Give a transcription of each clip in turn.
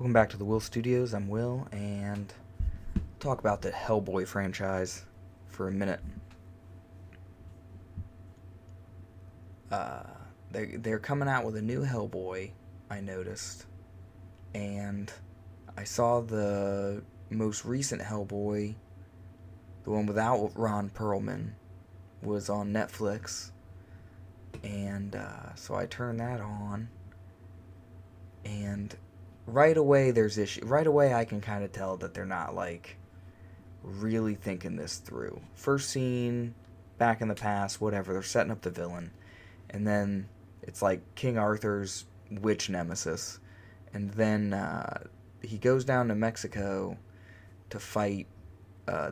Welcome back to the Will Studios. I'm Will, and talk about the Hellboy franchise for a minute. Uh, they're coming out with a new Hellboy, I noticed, and I saw the most recent Hellboy, the one without Ron Perlman, was on Netflix, and so I turned that on, and right away there's issue. Right away I can kind of tell that they're not really thinking this through. First scene, back in the past, whatever. They're setting up the villain, and then it's like King Arthur's witch nemesis, and then he goes down to Mexico to fight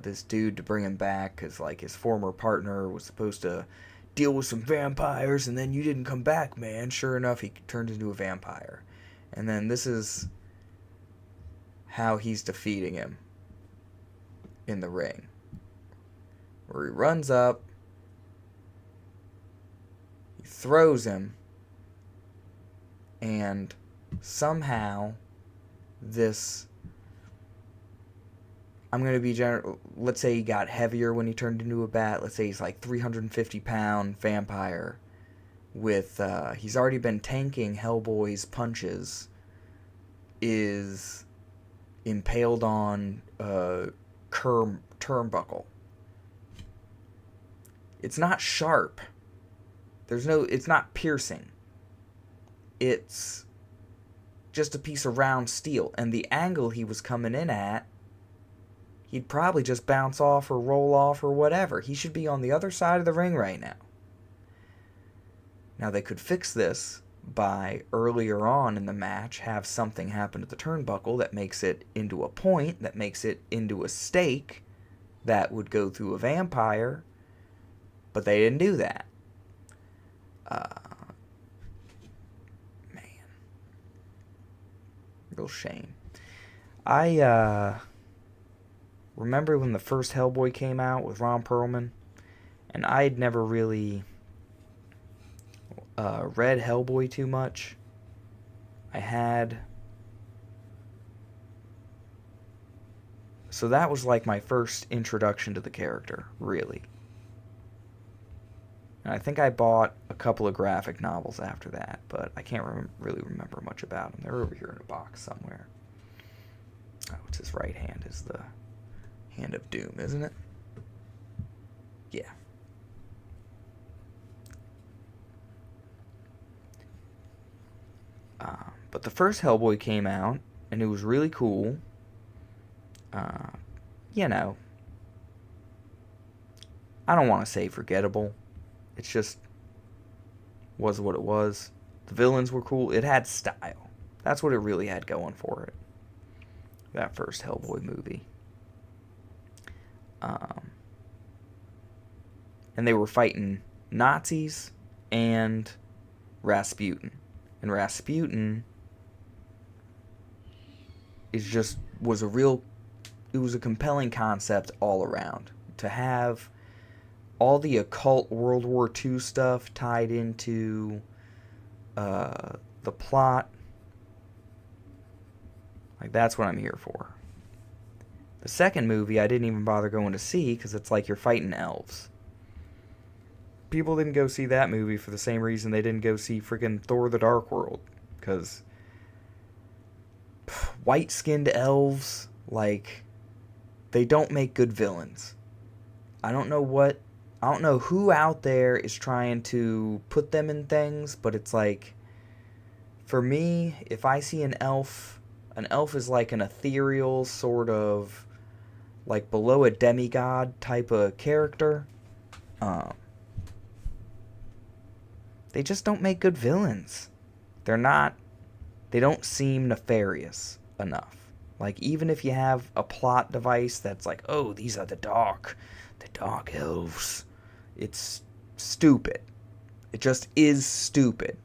this dude to bring him back because his former partner was supposed to deal with some vampires, and then you didn't come back, man. Sure enough, he turned into a vampire. And then this is how he's defeating him in the ring. Where he runs up, he throws him, and somehow this... I'm going to be general. Let's say he got heavier when he turned into a bat. Let's say he's 350-pound vampire with he's already been tanking Hellboy's punches, is impaled on a turnbuckle. It's not sharp. It's not piercing. It's just a piece of round steel, and the angle he was coming in at, he'd probably just bounce off or roll off or whatever. He should be on the other side of the ring right now. Now, they could fix this by earlier on in the match have something happen to the turnbuckle that makes it into a point, that makes it into a stake that would go through a vampire, but they didn't do that. Man. Real shame. I remember when the first Hellboy came out with Ron Perlman, and I'd never really read Hellboy too much. So that was my first introduction to the character, really. And I think I bought a couple of graphic novels after that, but I can't really remember much about them. They're over here in a box somewhere. Oh, it's his right hand is the Hand of Doom, isn't it? Yeah. But the first Hellboy came out, and it was really cool. I don't want to say forgettable. It's just was what it was. The villains were cool. It had style. That's what it really had going for it. That first Hellboy movie. And they were fighting Nazis and Rasputin. And Rasputin was a compelling concept all around. To have all the occult World War II stuff tied into the plot, that's what I'm here for. The second movie I didn't even bother going to see because it's you're fighting elves. People didn't go see that movie for the same reason they didn't go see freaking Thor the Dark World. Because white-skinned elves, they don't make good villains. I don't know who out there is trying to put them in things, but it's for me, if I see an elf is an ethereal sort of, below a demigod type of character. They just don't make good villains. They don't seem nefarious enough. Even if you have a plot device that's oh, these are the dark elves, it's stupid. It just is stupid.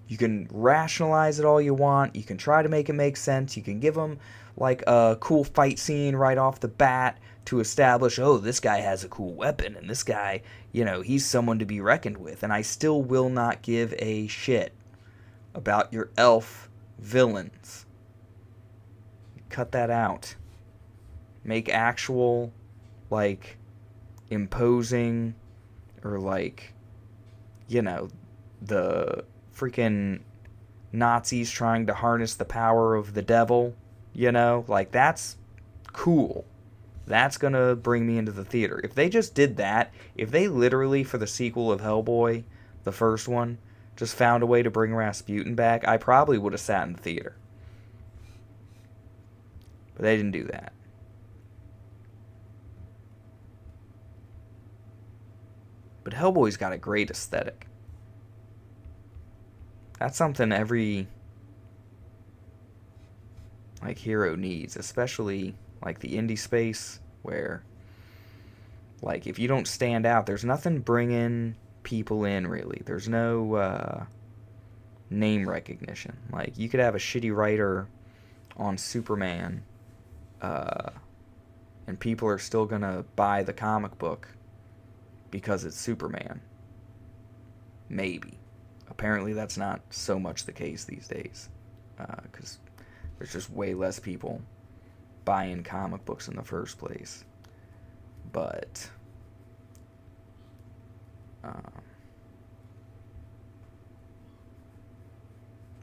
You can rationalize it all you want. You can try to make it make sense. You can give them a cool fight scene right off the bat to establish, oh, this guy has a cool weapon, and this guy, he's someone to be reckoned with. And I still will not give a shit about your elf villains. cut that out. Make actual, like, imposing, or like, you know, the freaking Nazis trying to harness the power of the devil, you know? Like, that's cool. That's gonna bring me into the theater. If they just did that, if they literally, for the sequel of Hellboy, the first one, just found a way to bring Rasputin back, I probably would have sat in the theater. But they didn't do that. But Hellboy's got a great aesthetic. That's something every, like, hero needs, especially like the indie space, where, like, if you don't stand out, there's nothing bringing people in, really. There's no name recognition. Like, you could have a shitty writer on Superman, and people are still gonna buy the comic book because it's Superman. Maybe. Apparently that's not so much the case these days, because there's just way less people buying comic books in the first place. But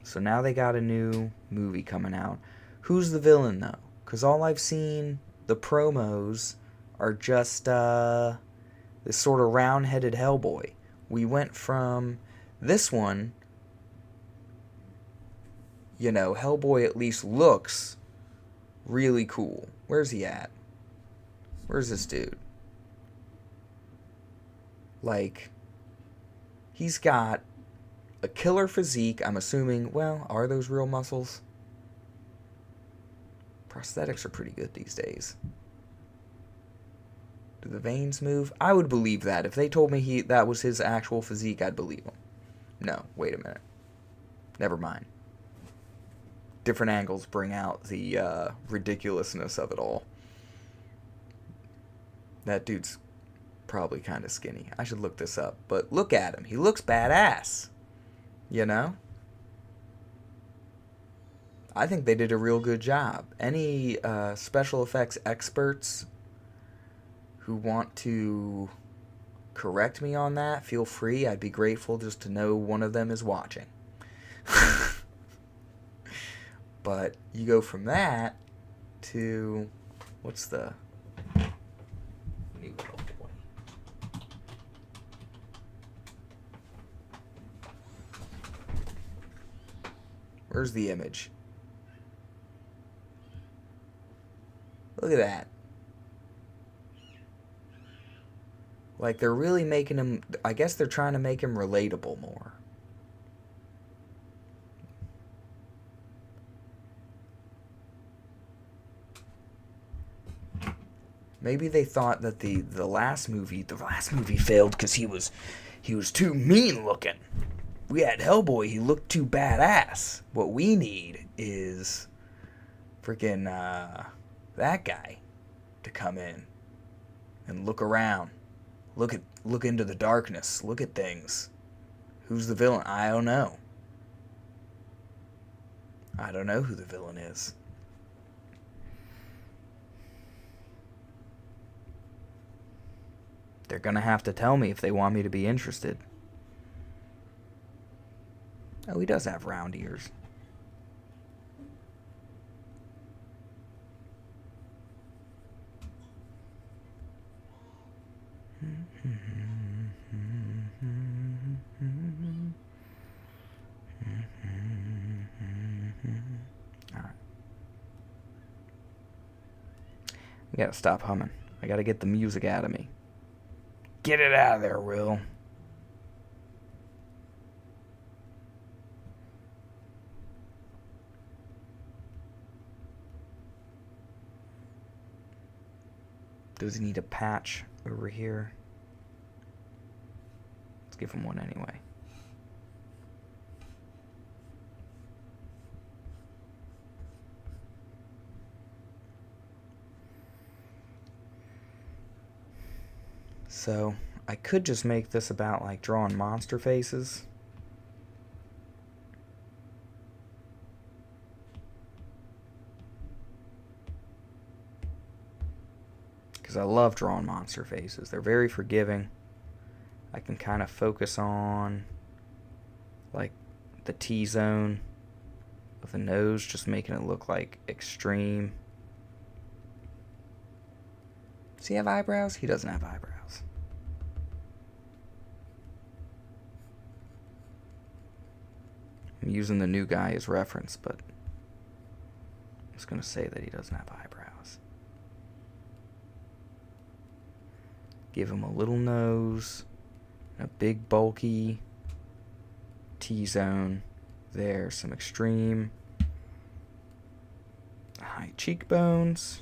so now they got a new movie coming out. Who's the villain, though? Because all I've seen, the promos, are just this sort of round-headed Hellboy. We went from this one, you know, Hellboy at least looks really cool. Where's he at? Where's this dude? Like, he's got a killer physique. I'm assuming, well, are those real muscles? Prosthetics are pretty good these days. Do the veins move? I would believe that. If they told me that was his actual physique, I'd believe him. No, wait a minute. Never mind. Different angles bring out the ridiculousness of it all. That dude's probably kind of skinny. I should look this up. But look at him. He looks badass. You know? I think they did a real good job. Any special effects experts who want to correct me on that, feel free. I'd be grateful just to know one of them is watching. But you go from that to, what's the new Hellboy? Where's the image? Look at that. Like, they're really making him, I guess they're trying to make him relatable more. Maybe they thought that the last movie failed because he was too mean looking. We had Hellboy, he looked too badass. What we need is freaking that guy to come in and look around. Look into the darkness. Look at things. Who's the villain? I don't know. I don't know who the villain is. They're gonna have to tell me if they want me to be interested. Oh, he does have round ears. Alright. I gotta stop humming. I gotta get the music out of me. Get it out of there, Will. Does he need a patch over here? Let's give him one anyway. So, I could just make this about, like, drawing monster faces. because I love drawing monster faces. They're very forgiving. I can kind of focus on like the T-zone of the nose, just making it look like extreme. Does he have eyebrows? He doesn't have eyebrows. I'm using the new guy as reference, but I'm just going to say that he doesn't have eyebrows. Give him a little nose, a big bulky T-zone there, some extreme high cheekbones.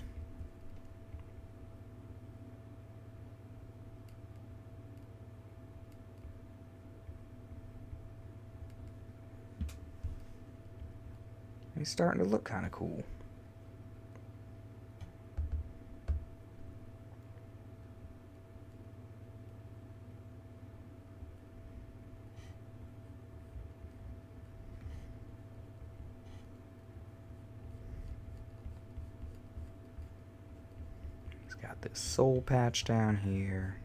He's starting to look kind of cool. He's got this soul patch down here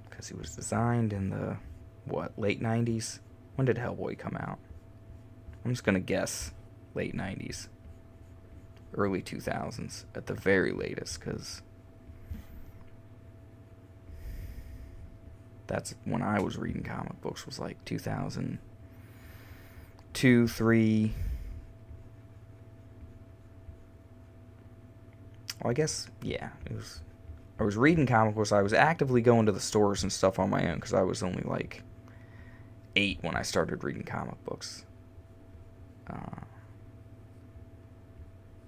because he was designed in the, late 90s? When did Hellboy come out? I'm just going to guess late 90s. Early 2000s at the very latest, because that's when I was reading comic books, was like 2002, 3. Well, I guess, yeah, it was. I was reading comic books. I was actively going to the stores and stuff on my own because I was only like 8 when I started reading comic books.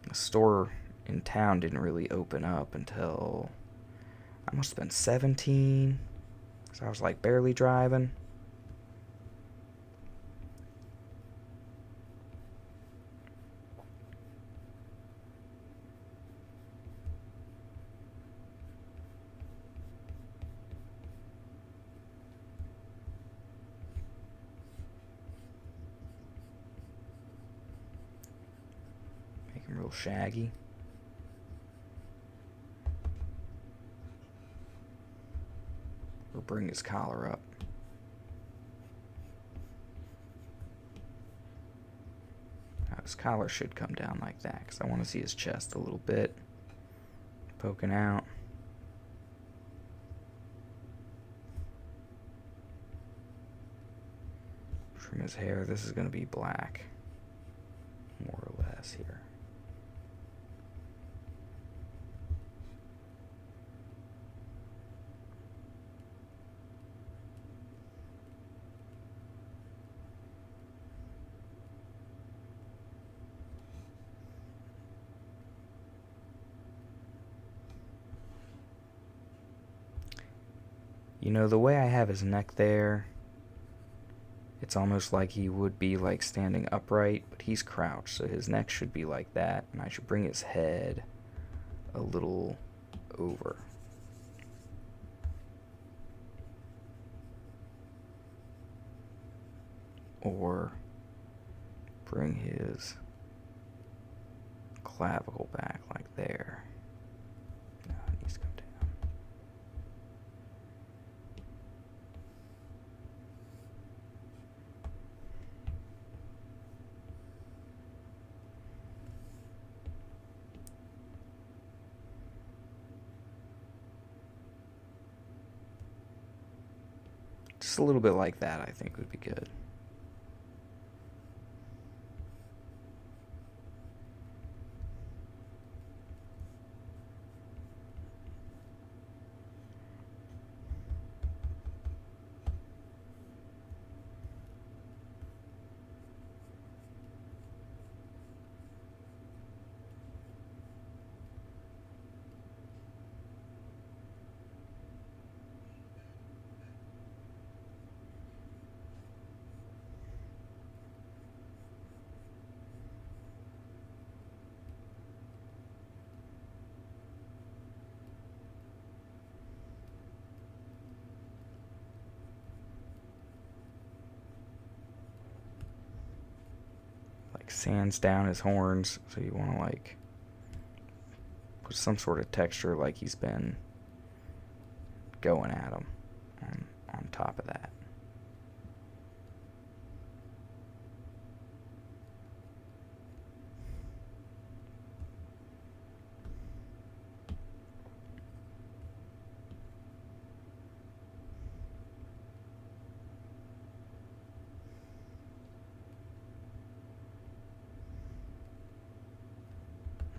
The store in town didn't really open up until I must have been 17. So I was like barely driving. Make him real shaggy. Or bring his collar up. Now his collar should come down like that because I want to see his chest a little bit poking out. From his hair, this is going to be black, more or less here. You know, the way I have his neck there, it's almost like he would be like standing upright, but he's crouched, so his neck should be like that, and I should bring his head a little over. Or bring his clavicle back like there. No, it needs to come down. Just a little bit like that, I think, would be good. Sands down his horns, so you want to like with some sort of texture like he's been going at him on top of that.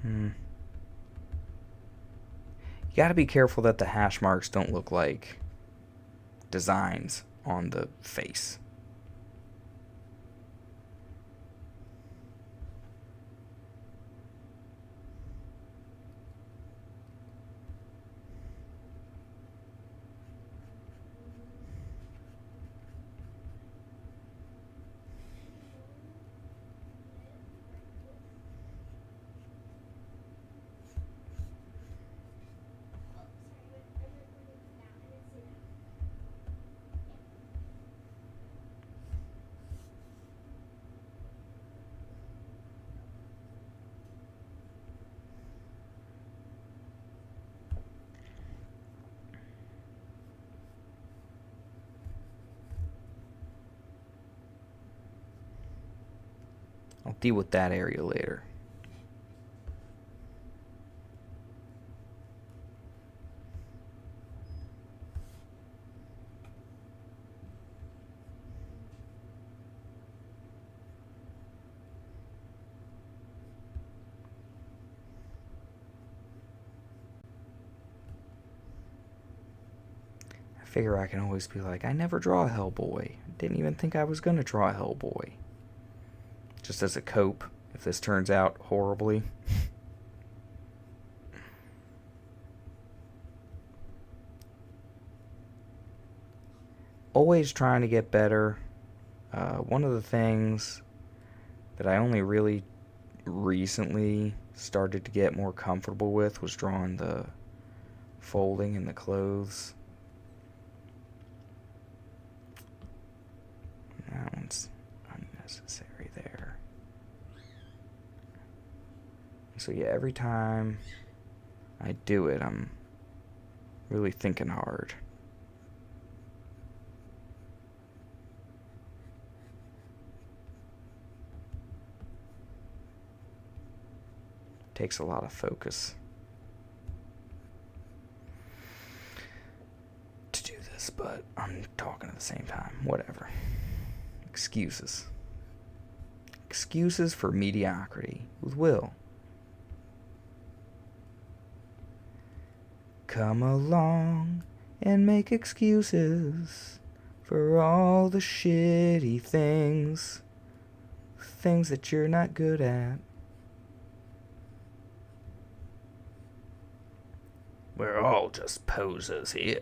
You gotta be careful that the hash marks don't look like designs on the face. I'll deal with that area later. I figure I can always be like, I never draw a Hellboy. Didn't even think I was going to draw a Hellboy. Just as a cope, if this turns out horribly. Always trying to get better. One of the things that I only really recently started to get more comfortable with was drawing the folding in the clothes. That one's unnecessary there. So yeah, every time I do it, I'm really thinking hard. Takes a lot of focus to do this, but I'm talking at the same time. Whatever. Excuses. Excuses for mediocrity with Will. Come along and make excuses for all the shitty things that you're not good at. We're all just posers here.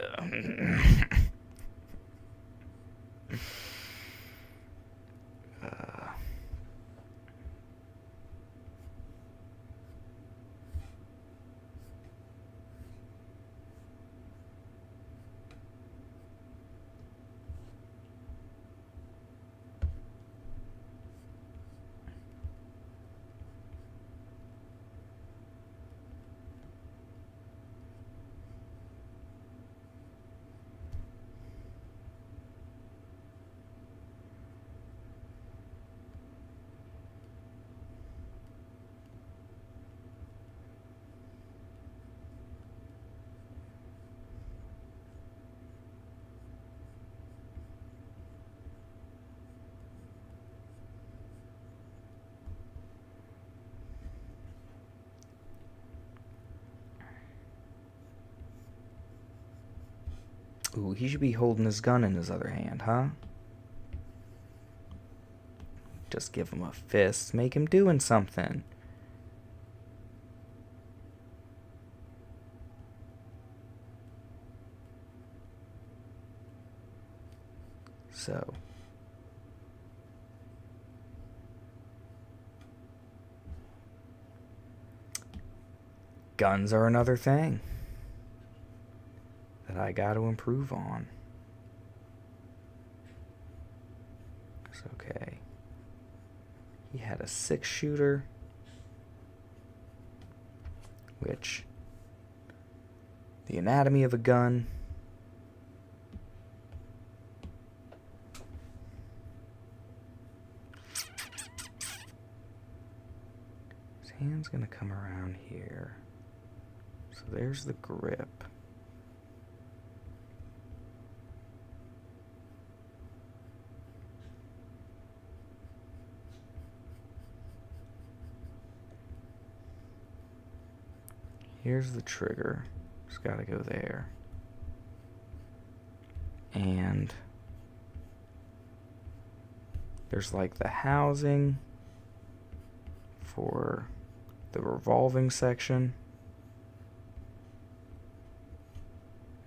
Ooh, he should be holding his gun in his other hand, huh? Just give him a fist, make him doing something. So. Guns are another thing that I got to improve on. It's okay. He had a 6-shooter, which The anatomy of a gun. His hand's going to come around here. So there's the grip. Here's the trigger. Just gotta go there. And there's like the housing for the revolving section.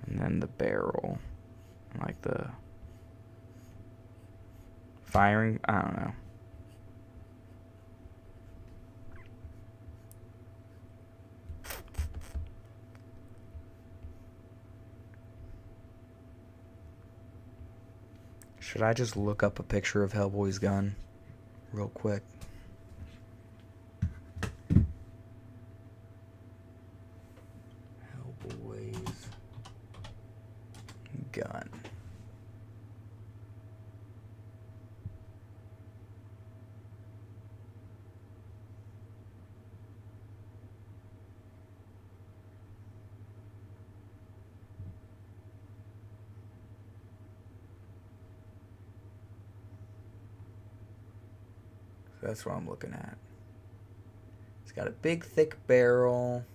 And then the barrel. Like the firing, I don't know. Should I just look up a picture of Hellboy's gun real quick? Hellboy's gun. That's what I'm looking at. It's got a big, thick barrel.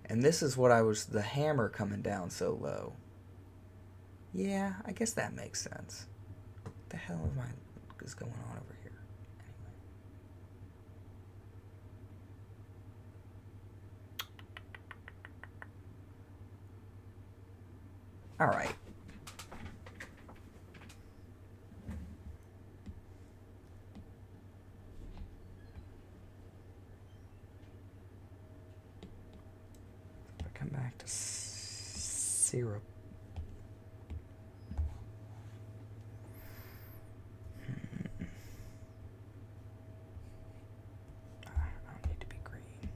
And this is what the hammer coming down so low. Yeah, I guess that makes sense. What the hell is going on over here? Anyway. All right. Come back to syrup. I don't need to be green.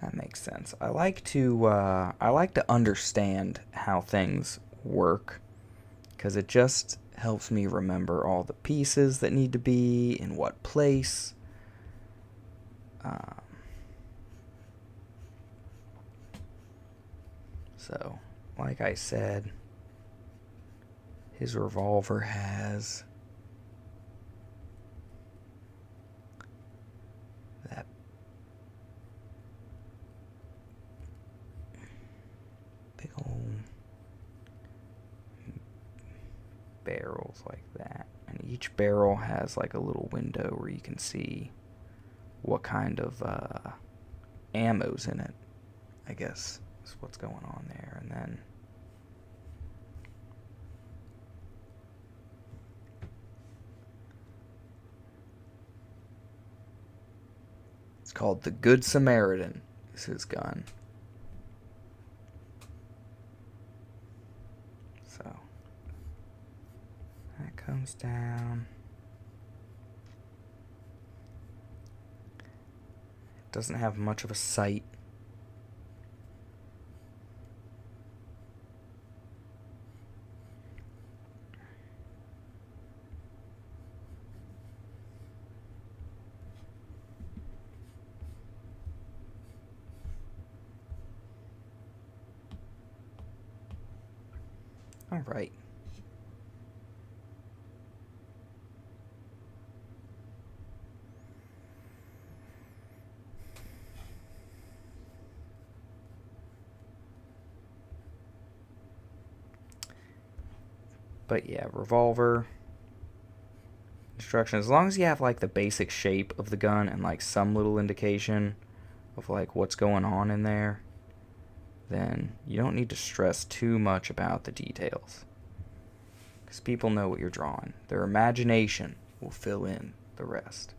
That makes sense. I like to understand how things work, because it just helps me remember all the pieces that need to be in what place. So, like I said, his revolver has that big old barrels like that, and each barrel has like a little window where you can see what kind of ammo's in it, I guess is what's going on there. And then it's called the Good Samaritan is his gun. So that comes down. It doesn't have much of a sight. All right. But yeah, revolver instructions. As long as you have like the basic shape of the gun and like some little indication of like what's going on in there, then you don't need to stress too much about the details, because people know what you're drawing. Their imagination will fill in the rest.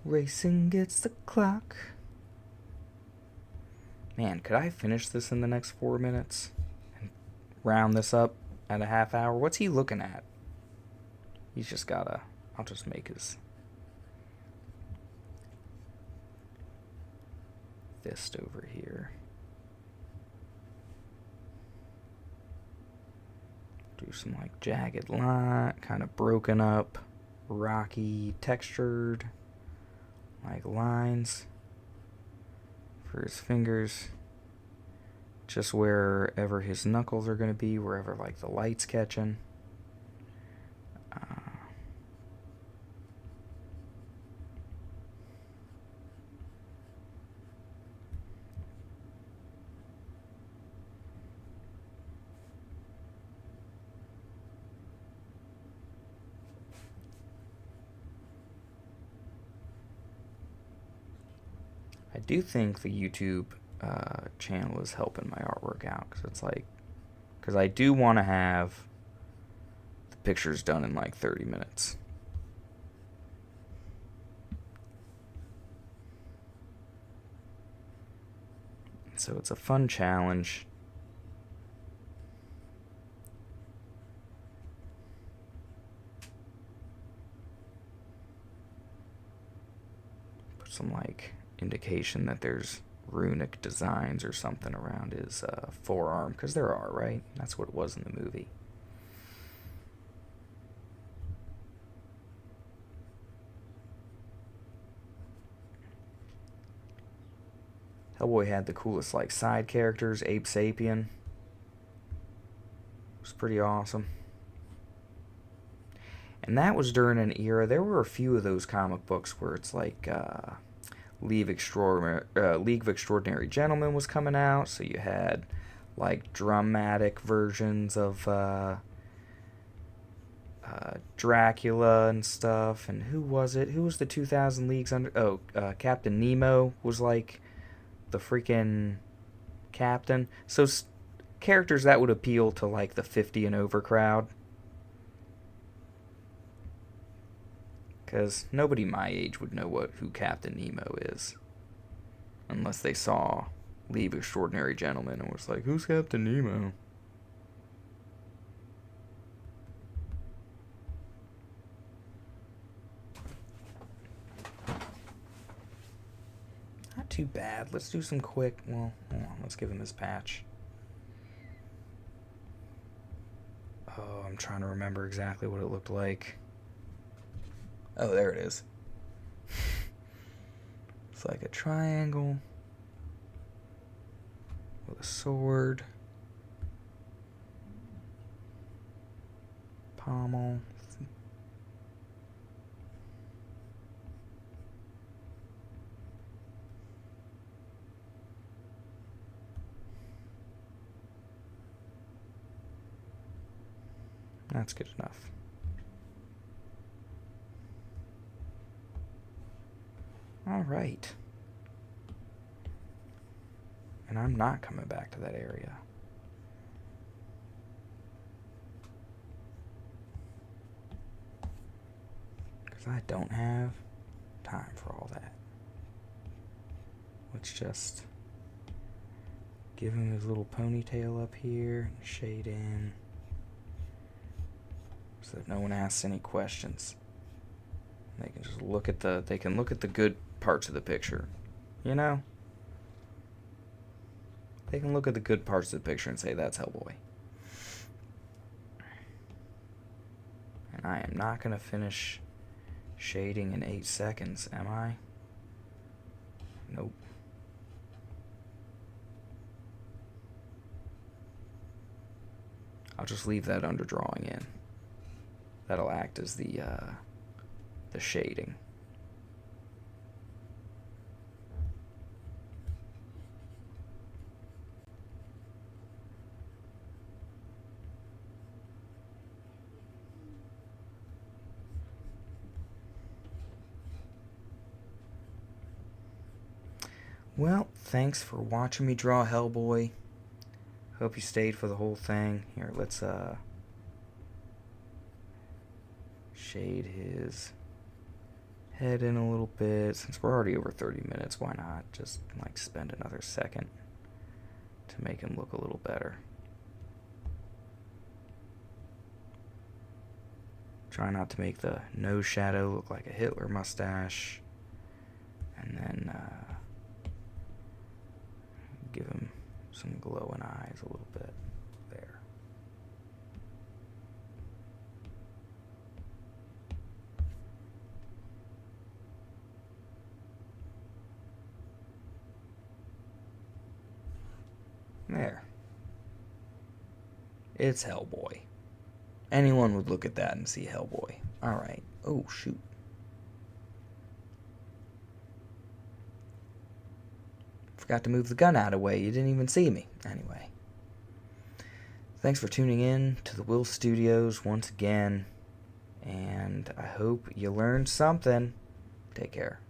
Racing gets the clock. Man, could I finish this in the next 4 minutes? And round this up at a half hour? What's he looking at? He's just gotta... I'll just make his fist over here. Do some like jagged line, kind of broken up, rocky, textured, like lines for his fingers. Just wherever his knuckles are going to be, wherever like the light's catching. I do think the YouTube channel is helping my artwork out, because I do want to have the pictures done in like 30 minutes. So it's a fun challenge. Put some like indication that there's runic designs or something around his forearm, because there are, right? That's what it was in the movie. Hellboy had the coolest like side characters. Ape Sapien was pretty awesome. And that was during an era, there were a few of those comic books where it's like League of Extraordinary Gentlemen was coming out, so you had like dramatic versions of Dracula and stuff. And who was it? Who was the 2000 Leagues Under? Oh, Captain Nemo was like the freaking captain. So characters that would appeal to like the 50 and over crowd. Because nobody my age would know who Captain Nemo is. Unless they saw League of Extraordinary Gentlemen and was like, who's Captain Nemo? Not too bad. Let's do some quick... Well, hold on. Let's give him this patch. Oh, I'm trying to remember exactly what it looked like. Oh, there it is. It's like a triangle with a sword, pommel. That's good enough. All right. And I'm not coming back to that area. Because I don't have time for all that. Let's just give him his little ponytail up here, shade in, so that no one asks any questions. They can just look at the good parts of the picture, you know? They can look at the good parts of the picture and say, that's Hellboy. And I am not going to finish shading in 8 seconds, am I? Nope. I'll just leave that underdrawing in. That'll act as the shading. Well, thanks for watching me draw Hellboy. Hope you stayed for the whole thing. Here, let's shade his head in a little bit. Since we're already over 30 minutes, why not just like spend another second to make him look a little better. Try not to make the nose shadow look like a Hitler mustache. And then give him some glowing eyes a little bit there. There. It's Hellboy. Anyone would look at that and see Hellboy. Alright. Oh, shoot. Forgot to move the gun out of the way. You didn't even see me. Anyway. Thanks for tuning in to the Will Studios once again. And I hope you learned something. Take care.